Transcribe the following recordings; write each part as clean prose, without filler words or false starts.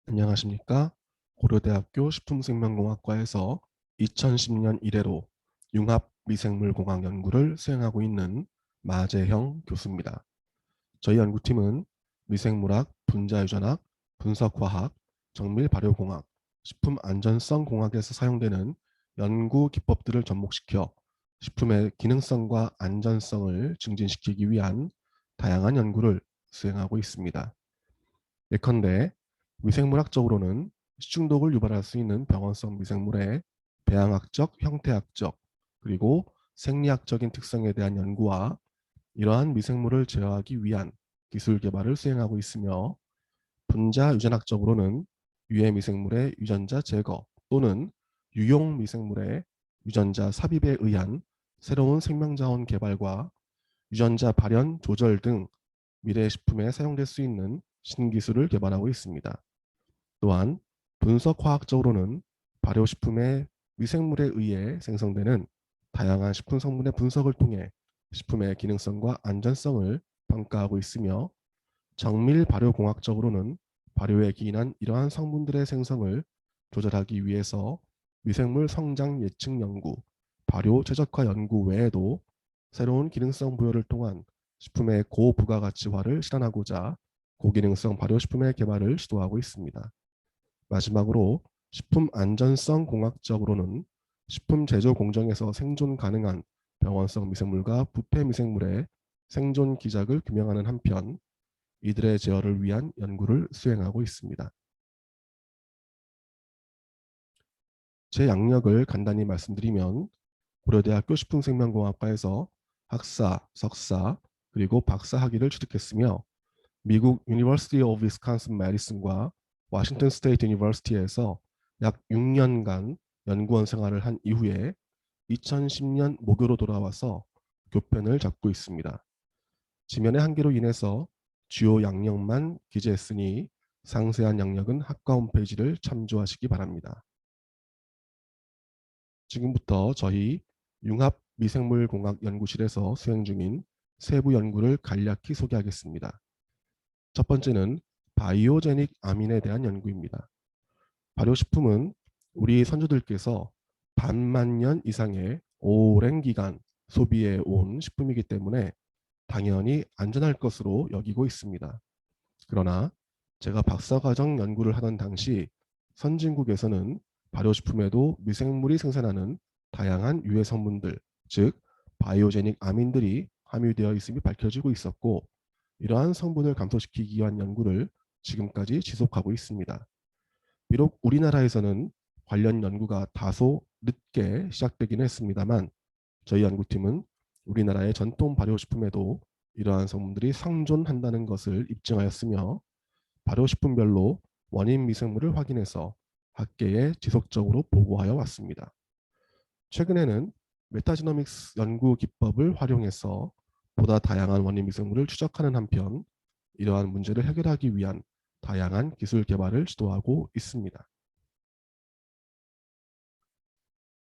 안녕하십니까? 고려대학교 식품생명공학과에서 2010년 이래로 융합미생물공학 연구를 수행하고 있는 마재형 교수입니다. 저희 연구팀은 미생물학, 분자유전학, 분석화학, 정밀발효공학, 식품안전성공학에서 사용되는 연구 기법들을 접목시켜 식품의 기능성과 안전성을 증진시키기 위한 다양한 연구를 수행하고 있습니다. 예컨대 미생물학적으로는 식중독을 유발할 수 있는 병원성 미생물의 배양학적, 형태학적, 그리고 생리학적인 특성에 대한 연구와 이러한 미생물을 제어하기 위한 기술 개발을 수행하고 있으며, 분자 유전학적으로는 유해 미생물의 유전자 제거 또는 유용 미생물의 유전자 삽입에 의한 새로운 생명자원 개발과 유전자 발현 조절 등 미래 식품에 사용될 수 있는 신기술을 개발하고 있습니다. 또한 분석화학적으로는 발효식품의 미생물에 의해 생성되는 다양한 식품 성분의 분석을 통해 식품의 기능성과 안전성을 평가하고 있으며, 정밀 발효공학적으로는 발효에 기인한 이러한 성분들의 생성을 조절하기 위해서 미생물 성장 예측 연구, 발효 최적화 연구 외에도 새로운 기능성 부여를 통한 식품의 고부가가치화를 실현하고자 고기능성 발효식품의 개발을 시도하고 있습니다. 마지막으로 식품 안전성 공학적으로는 식품 제조 공정에서 생존 가능한 병원성 미생물과 부패 미생물의 생존 기작을 규명하는 한편 이들의 제어를 위한 연구를 수행하고 있습니다. 제 양력을 간단히 말씀드리면 고려대학교 식품생명공학과에서 학사, 석사, 그리고 박사 학위를 취득했으며, 미국 유니버시티 오브 위스콘신 메디슨과 워싱턴 스테이트 유니버시티에서 약 6년간 연구원 생활을 한 이후에 2010년 모교로 돌아와서 교편을 잡고 있습니다. 지면의 한계로 인해서 주요 양력만 기재했으니 상세한 양력은 학과 홈페이지를 참조하시기 바랍니다. 지금부터 저희 융합미생물공학연구실에서 수행 중인 세부 연구를 간략히 소개하겠습니다. 첫 번째는 바이오제닉 아민에 대한 연구입니다. 발효식품은 우리 선조들께서 반만 년 이상의 오랜 기간 소비해 온 식품이기 때문에 당연히 안전할 것으로 여기고 있습니다. 그러나 제가 박사과정 연구를 하던 당시 선진국에서는 발효식품에도 미생물이 생산하는 다양한 유해 성분들, 즉 바이오제닉 아민들이 함유되어 있음이 밝혀지고 있었고, 이러한 성분을 감소시키기 위한 연구를 지금까지 지속하고 있습니다. 비록 우리나라에서는 관련 연구가 다소 늦게 시작되긴 했습니다만, 저희 연구팀은 우리나라의 전통 발효식품에도 이러한 성분들이 상존한다는 것을 입증하였으며, 발효식품별로 원인 미생물을 확인해서 학계에 지속적으로 보고하여 왔습니다. 최근에는 메타지노믹스 연구 기법을 활용해서 보다 다양한 원인 미생물을 추적하는 한편 이러한 문제를 해결하기 위한 다양한 기술 개발을 시도하고 있습니다.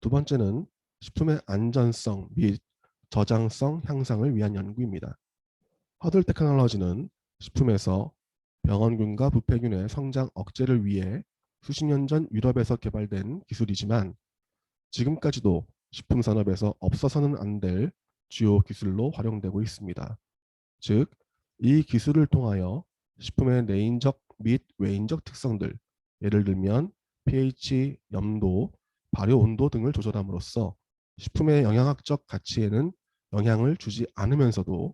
두 번째는 식품의 안전성 및 저장성 향상을 위한 연구입니다. 허들 테크놀로지는 식품에서 병원균과 부패균의 성장 억제를 위해 수십 년 전 유럽에서 개발된 기술이지만, 지금까지도 식품 산업에서 없어서는 안 될 주요 기술로 활용되고 있습니다. 즉, 이 기술을 통하여 식품의 내인적 및 외인적 특성들, 예를 들면 pH, 염도, 발효 온도 등을 조절함으로써 식품의 영양학적 가치에는 영향을 주지 않으면서도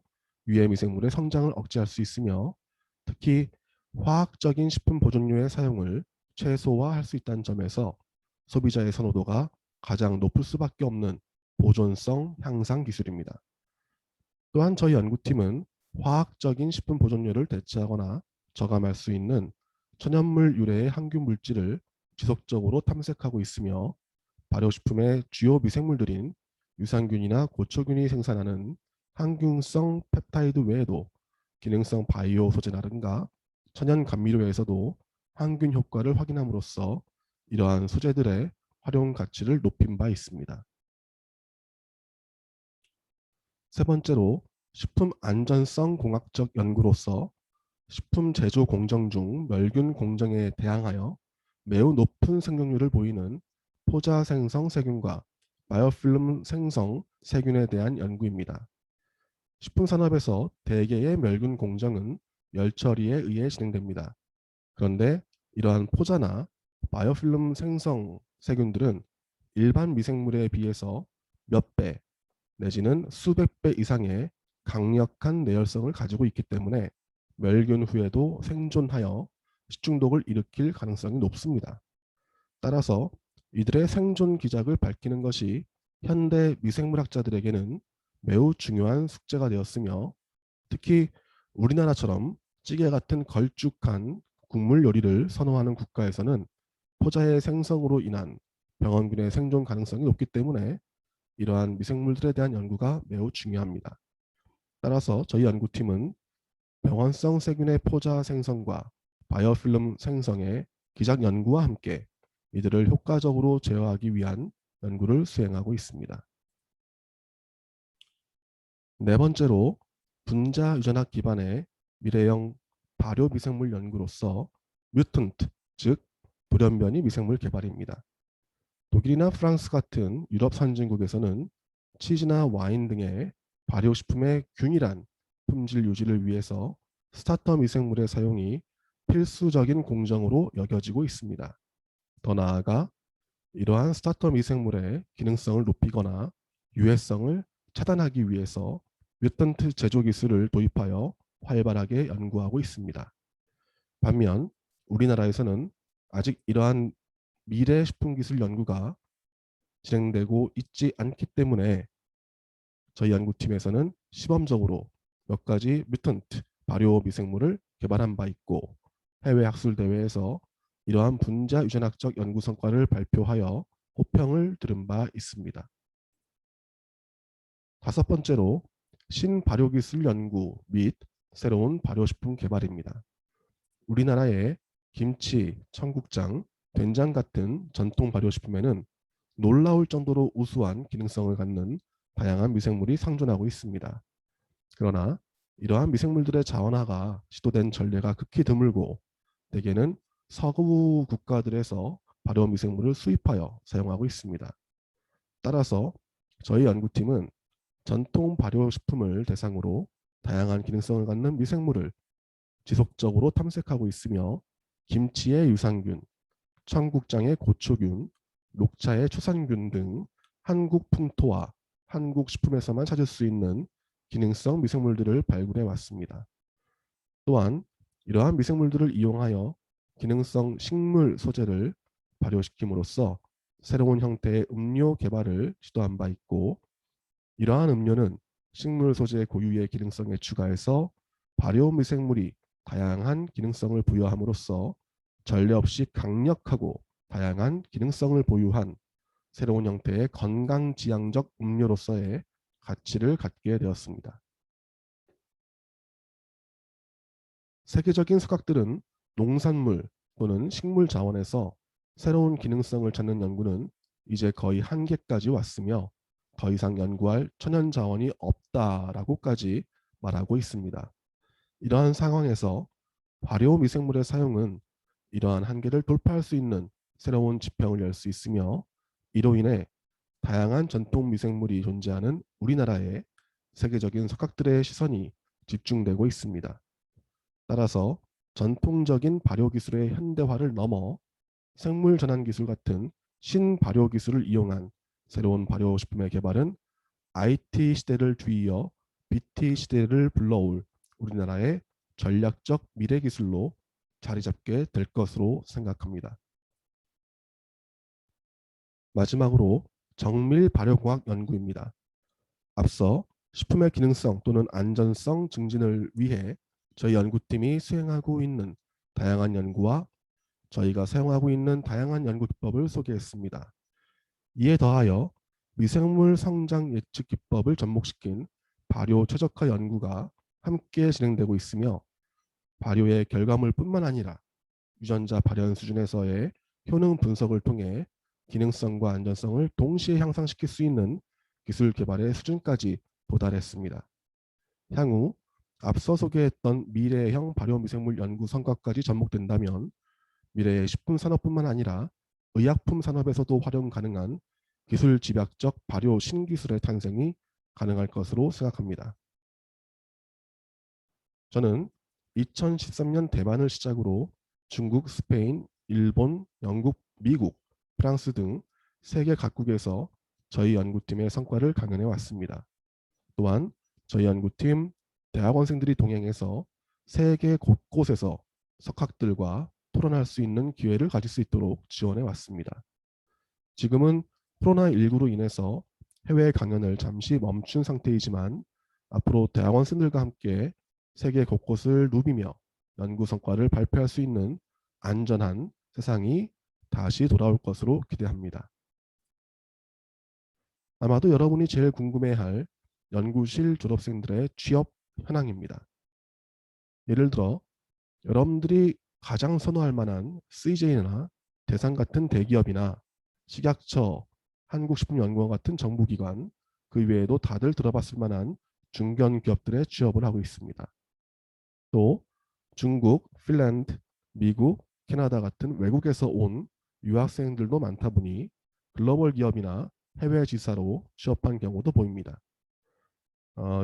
유해 미생물의 성장을 억제할 수 있으며, 특히 화학적인 식품 보존료의 사용을 최소화할 수 있다는 점에서 소비자의 선호도가 가장 높을 수밖에 없는 보존성 향상 기술입니다. 또한 저희 연구팀은 화학적인 식품 보존료를 대체하거나 저감할 수 있는 천연물 유래의 항균 물질을 지속적으로 탐색하고 있으며, 발효식품의 주요 미생물들인 유산균이나 고초균이 생산하는 항균성 펩타이드 외에도 기능성 바이오 소재라든가 천연 감미료에서도 항균 효과를 확인함으로써 이러한 소재들의 활용 가치를 높인 바 있습니다. 세 번째로 식품 안전성 공학적 연구로서 식품 제조 공정 중 멸균 공정에 대항하여 매우 높은 생존율을 보이는 포자 생성 세균과 바이오필름 생성 세균에 대한 연구입니다. 식품 산업에서 대개의 멸균 공정은 열 처리에 의해 진행됩니다. 그런데 이러한 포자나 바이오필름 생성 세균들은 일반 미생물에 비해서 몇 배 내지는 수백 배 이상의 강력한 내열성을 가지고 있기 때문에 멸균 후에도 생존하여 식중독을 일으킬 가능성이 높습니다. 따라서 이들의 생존 기작을 밝히는 것이 현대 미생물학자들에게는 매우 중요한 숙제가 되었으며, 특히 우리나라처럼 찌개 같은 걸쭉한 국물 요리를 선호하는 국가에서는 포자의 생성으로 인한 병원균의 생존 가능성이 높기 때문에 이러한 미생물들에 대한 연구가 매우 중요합니다. 따라서 저희 연구팀은 병원성 세균의 포자 생성과 바이오필름 생성의 기작 연구와 함께 이들을 효과적으로 제어하기 위한 연구를 수행하고 있습니다. 네 번째로 분자 유전학 기반의 미래형 발효 미생물 연구로서 뮤턴트, 즉 돌연변이 미생물 개발입니다. 독일이나 프랑스 같은 유럽 선진국에서는 치즈나 와인 등의 발효식품의 균일한 품질 유지를 위해서 스타터 미생물의 사용이 필수적인 공정으로 여겨지고 있습니다. 더 나아가 이러한 스타터 미생물의 기능성을 높이거나 유해성을 차단하기 위해서 뮤턴트 제조 기술을 도입하여 활발하게 연구하고 있습니다. 반면 우리나라에서는 아직 이러한 미래 식품 기술 연구가 진행되고 있지 않기 때문에 저희 연구팀에서는 시범적으로 몇 가지 뮤턴트 발효 미생물을 개발한 바 있고, 해외 학술 대회에서 이러한 분자 유전학적 연구 성과를 발표하여 호평을 들은 바 있습니다. 다섯 번째로 신발효기술 연구 및 새로운 발효식품 개발입니다. 우리나라의 김치, 청국장, 된장 같은 전통 발효식품에는 놀라울 정도로 우수한 기능성을 갖는 다양한 미생물이 상존하고 있습니다. 그러나 이러한 미생물들의 자원화가 시도된 전례가 극히 드물고, 대개는 서구 국가들에서 발효 미생물을 수입하여 사용하고 있습니다. 따라서 저희 연구팀은 전통 발효식품을 대상으로 다양한 기능성을 갖는 미생물을 지속적으로 탐색하고 있으며, 김치의 유산균, 청국장의 고초균, 녹차의 초산균 등 한국 풍토와 한국 식품에서만 찾을 수 있는 기능성 미생물들을 발굴해 왔습니다. 또한 이러한 미생물들을 이용하여 기능성 식물 소재를 발효시킴으로써 새로운 형태의 음료 개발을 시도한 바 있고, 이러한 음료는 식물 소재 고유의 기능성에 추가해서 발효 미생물이 다양한 기능성을 부여함으로써 전례 없이 강력하고 다양한 기능성을 보유한 새로운 형태의 건강지향적 음료로서의 가치를 갖게 되었습니다. 세계적인 석학들은 농산물 또는 식물 자원에서 새로운 기능성을 찾는 연구는 이제 거의 한계까지 왔으며 더 이상 연구할 천연 자원이 없다라고까지 말하고 있습니다. 이러한 상황에서 발효 미생물의 사용은 이러한 한계를 돌파할 수 있는 새로운 지평을 열 수 있으며, 이로 인해 다양한 전통 미생물이 존재하는 우리나라에 세계적인 석학들의 시선이 집중되고 있습니다. 따라서 전통적인 발효 기술의 현대화를 넘어 생물 전환 기술 같은 신발효 기술을 이용한 새로운 발효식품의 개발은 IT 시대를 뒤이어 BT 시대를 불러올 우리나라의 전략적 미래 기술로 자리 잡게 될 것으로 생각합니다. 마지막으로 정밀 발효공학 연구입니다. 앞서 식품의 기능성 또는 안전성 증진을 위해 저희 연구팀이 수행하고 있는 다양한 연구와 저희가 사용하고 있는 다양한 연구 기법을 소개했습니다. 이에 더하여 미생물 성장 예측 기법을 접목시킨 발효 최적화 연구가 함께 진행되고 있으며, 발효의 결과물뿐만 아니라 유전자 발현 수준에서의 효능 분석을 통해 기능성과 안전성을 동시에 향상시킬 수 있는 기술 개발의 수준까지 도달했습니다. 향후 앞서 소개했던 미래형 발효미생물 연구 성과까지 접목된다면 미래의 식품 산업뿐만 아니라 의약품 산업에서도 활용 가능한 기술 집약적 발효 신기술의 탄생이 가능할 것으로 생각합니다. 저는 2013년 대만을 시작으로 중국, 스페인, 일본, 영국, 미국, 프랑스 등 세계 각국에서 저희 연구팀의 성과를 강연해 왔습니다. 또한 저희 연구팀 대학원생들이 동행해서 세계 곳곳에서 석학들과 토론할 수 있는 기회를 가질 수 있도록 지원해 왔습니다. 지금은 코로나19로 인해서 해외 강연을 잠시 멈춘 상태이지만 앞으로 대학원생들과 함께 세계 곳곳을 누비며 연구 성과를 발표할 수 있는 안전한 세상이 다시 돌아올 것으로 기대합니다. 아마도 여러분이 제일 궁금해할 연구실 졸업생들의 취업 현황입니다. 예를 들어 여러분들이 가장 선호할 만한 CJ나 대상 같은 대기업이나 식약처, 한국식품연구원 같은 정부기관, 그 외에도 다들 들어봤을 만한 중견 기업들에 취업을 하고 있습니다. 또 중국, 핀란드, 미국, 캐나다 같은 외국에서 온 유학생들도 많다 보니 글로벌 기업이나 해외 지사로 취업한 경우도 보입니다.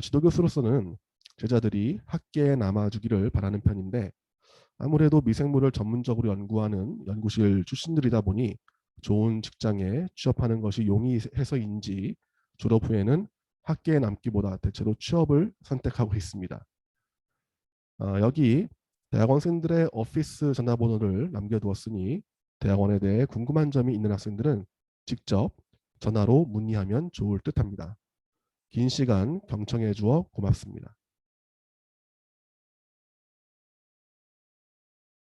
지도교수로서는 제자들이 학계에 남아주기를 바라는 편인데 아무래도 미생물을 전문적으로 연구하는 연구실 출신들이다 보니 좋은 직장에 취업하는 것이 용이해서인지 졸업 후에는 학계에 남기보다 대체로 취업을 선택하고 있습니다. 여기 대학원생들의 오피스 전화번호를 남겨두었으니 대학원에 대해 궁금한 점이 있는 학생들은 직접 전화로 문의하면 좋을 듯합니다. 긴 시간 경청해 주어 고맙습니다.